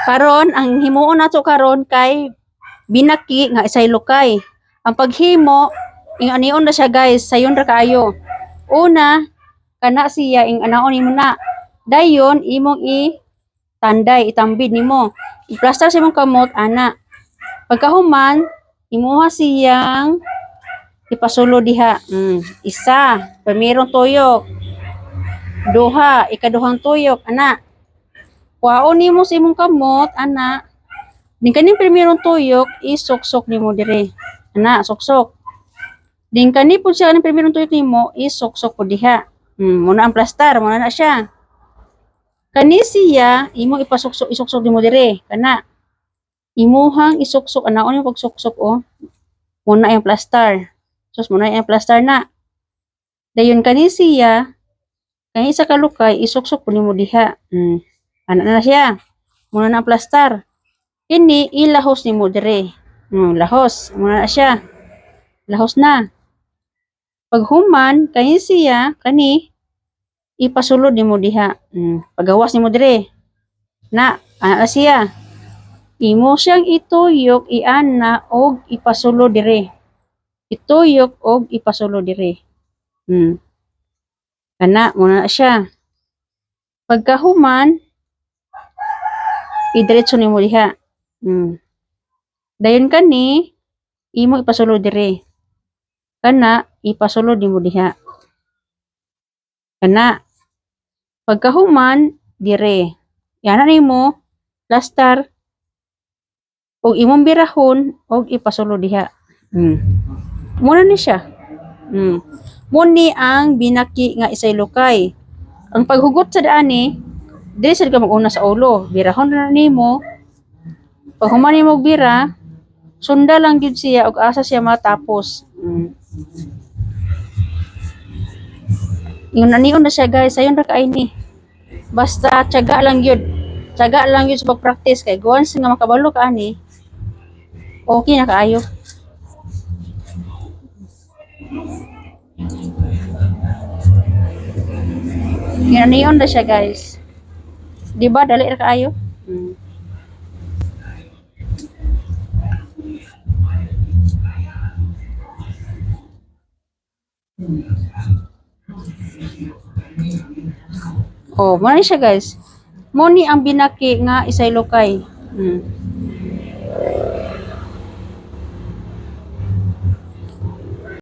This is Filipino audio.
Karon ang himuon nato karon kay binaki nga isay lukay. Ang paghimo ing anion na siya guys, sayon ra kaayo. Una, kana siya ing anaon nimo na. Dayon imong tanday itambid nimo. I-plaster sa imong kamot ana. Pagkahuman, imuha siyang ipasulo diha. Isa, primerong tuyok. Duha, ikaduhang tuyok ana. Kuhaon nimo sa imong kamot ana. Din kaning primerong tuyok isuksok nimo dire. Ana, suksok. Din kani pud siya kaning primerong tuyok nimo isuksok pud diha. Muna ang plaster, muna na siya. Kani siya imo ipasuksok isuksok nimo dire. Kana. Imuhang isuksok anaon yung pagsuksok muna yung plaster. Sus muna yung plaster na. Dayon kani siya kani isa ka lukay isuksok pud nimo diha. Ana na siya. Muna na ang plaster. Kini ilahos nimo dire. Lahos muna na siya. Lahos na. Paghuman kani siya kani ipasulod nimo diha. Pagawas nimo dire. Ana na siya. Imo siyang ituyok iana og ipasulod dire. Ituyok og ipasulod dire. Kana muna na siya. Pagkahuman idiretso nimo diha. Dayon kani imo ipasulod dire. Kana ipasulod nimo diha. Kana pagkahuman dire. Yana nimo plaster og imong birahon og ipasulod diha. Muna ni siya. Muni ang binaki nga isay lukay. Ang paghugot sa daani, dili sad ka mag-una sa ulo. Birahon na nimo. Pag human nimo bira, sunda lang gyud siya og asa siya matapos. Ingon anion na siya guys, sayon ra kaay ni. Basta tiyaga lang gyud. Tiyaga lang gyud sa pag-practice kay once nga makabalo ka ani, okay na kaayo. Ganiyon na siya guys. Diba dali ra kaayo? Muna siya guys. Muni ang binaki nga isay lukay.